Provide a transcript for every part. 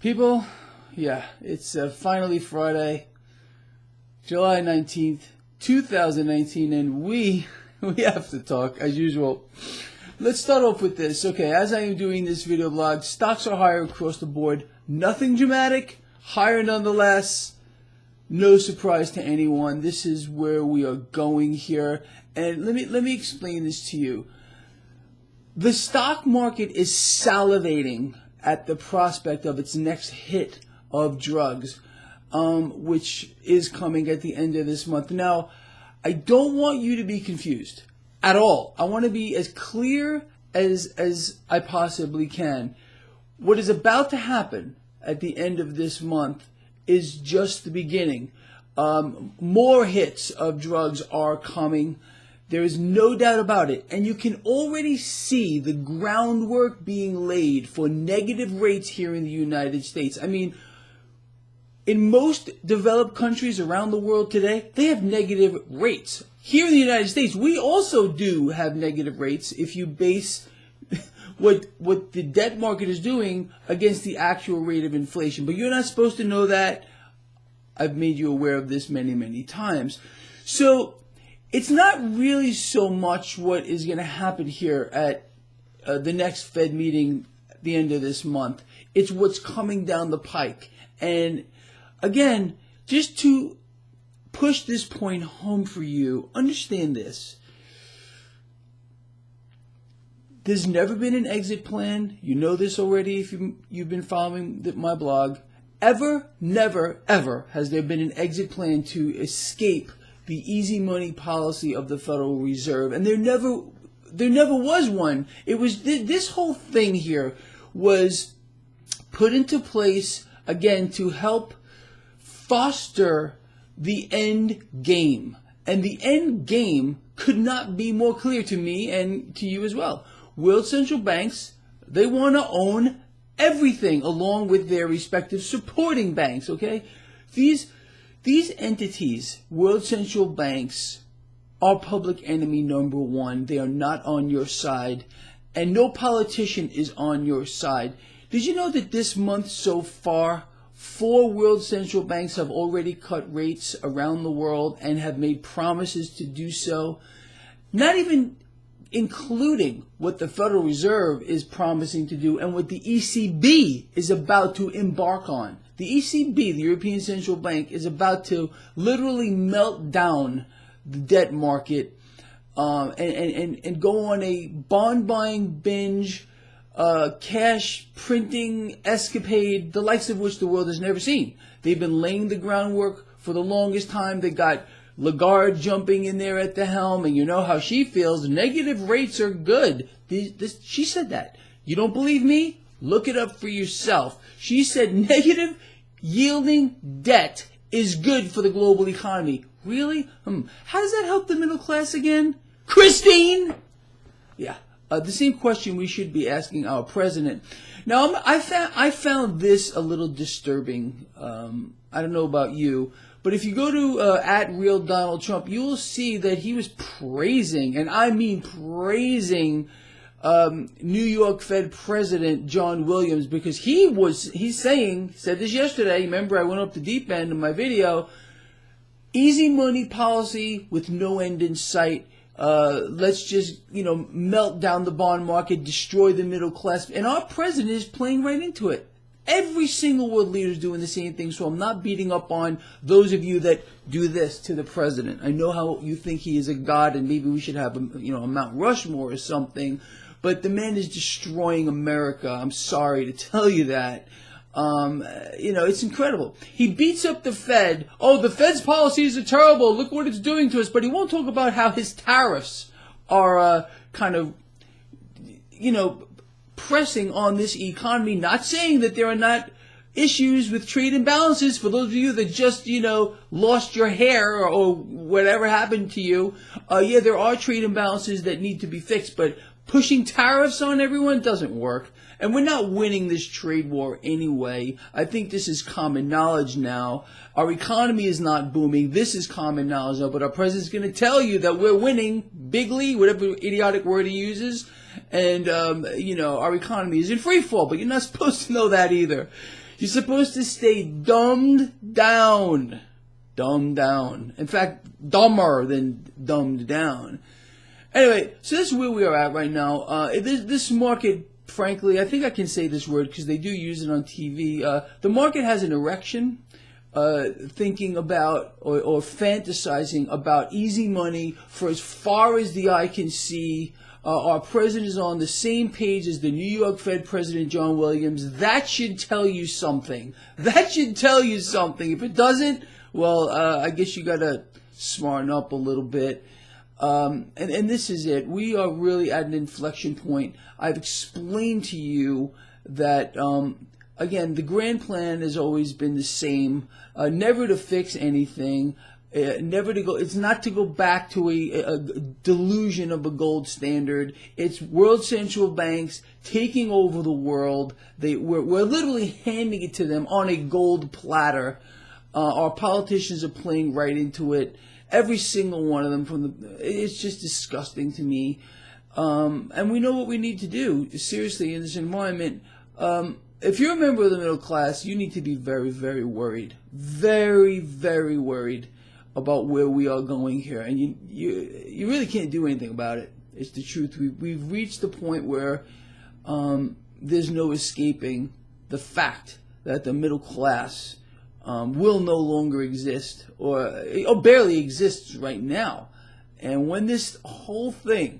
People, yeah, it's finally Friday, July 19th, 2019, and we have to talk, as usual. Let's start off with this. Okay, as I am doing this video blog, stocks are higher across the board. Nothing dramatic, higher nonetheless. No surprise to anyone. This is where we are going here. And let me explain this to you. The stock market is salivating at the prospect of its next hit of drugs, which is coming at the end of this month. Now, I don't want you to be confused at all. I want to be as clear as I possibly can. What is about to happen at the end of this month is just the beginning. More hits of drugs are coming. There is no doubt about it. And you can already see the groundwork being laid for negative rates here in the United States. I mean, in most developed countries around the world today, they have negative rates. Here in the United States, we also do have negative rates if you base what the debt market is doing against the actual rate of inflation. But you're not supposed to know that. I've made you aware of this many, many times. So it's not really so much what is going to happen here at the next Fed meeting at the end of this month. It's what's coming down the pike. And again, just to push this point home for you, understand this. There's never been an exit plan. You know this already if you've been following my blog. Ever, never, ever has there been an exit plan to escape the easy money policy of the Federal Reserve. And there never was one. It was this whole thing here was put into place, again, to help foster the end game. And the end game could not be more clear to me and to you as well. World central banks, they want to own everything along with their respective supporting banks, okay? These entities, world central banks, are public enemy number one. They are not on your side, and no politician is on your side. Did you know that this month so far, 4 world central banks have already cut rates around the world and have made promises to do so? Not even including what the Federal Reserve is promising to do and what the ECB is about to embark on. The ECB, the European Central Bank, is about to literally melt down the debt market and go on a bond buying binge, cash printing escapade, the likes of which the world has never seen. They've been laying the groundwork for the longest time. They got Lagarde jumping in there at the helm, and you know how she feels. Negative rates are good. She said that. You don't believe me? Look it up for yourself. She said negative yielding debt is good for the global economy. Really? How does that help the middle class again? Christine? Yeah. The same question we should be asking our president. Now, I found this a little disturbing. I don't know about you. But if you go to @RealDonaldTrump, you will see that he was praising, and I mean praising, New York Fed President John Williams, because he's said this yesterday. Remember, I went up the deep end in my video. Easy money policy with no end in sight. Let's just, melt down the bond market, destroy the middle class. And our president is playing right into it. Every single world leader is doing the same thing, so I'm not beating up on those of you that do this to the president. I know how you think he is a god, and maybe we should have a Mount Rushmore or something, but the man is destroying America. I'm sorry to tell you that. It's incredible. He beats up the Fed. Oh, the Fed's policies are terrible. Look what it's doing to us. But he won't talk about how his tariffs are pressing on this economy, not saying that there are not issues with trade imbalances. For those of you that just, lost your hair or whatever happened to you, yeah, there are trade imbalances that need to be fixed, but pushing tariffs on everyone doesn't work. And we're not winning this trade war anyway. I think this is common knowledge now. Our economy is not booming. This is common knowledge now, but our president's going to tell you that we're winning bigly, whatever idiotic word he uses. And, our economy is in free fall, but you're not supposed to know that either. You're supposed to stay dumbed down. Dumbed down. In fact, dumber than dumbed down. Anyway, so this is where we are at right now. This market, frankly, I think I can say this word because they do use it on TV. The market has an erection, thinking about or fantasizing about easy money for as far as the eye can see. Our president is on the same page as the New York Fed President John Williams. That should tell you something. That should tell you something. If it doesn't, well, I guess you got to smarten up a little bit. And this is it. We are really at an inflection point. I've explained to you that, again, the grand plan has always been the same. Never to fix anything. Never to go. It's not to go back to a delusion of a gold standard. It's world central banks taking over the world. We're literally handing it to them on a gold platter. Our politicians are playing right into it. Every single one of them. It's just disgusting to me. And we know what we need to do. Seriously, in this environment. If you're a member of the middle class, you need to be very, very worried. Very, very worried about where we are going here, and you really can't do anything about it. It's the truth. We've reached the point where there's no escaping the fact that the middle class will no longer exist, or barely exists right now. And when this whole thing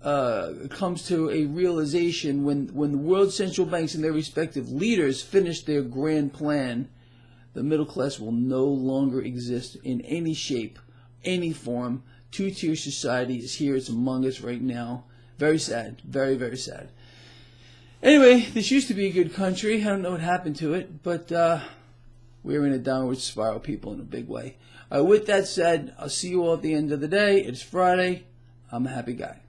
comes to a realization, when the world central banks and their respective leaders finish their grand plan, the middle class will no longer exist in any shape, any form. Two-tier society is here. It's among us right now. Very sad. Very, very sad. Anyway, this used to be a good country. I don't know what happened to it, but we're in a downward spiral, people, in a big way. With that said, I'll see you all at the end of the day. It's Friday. I'm a happy guy.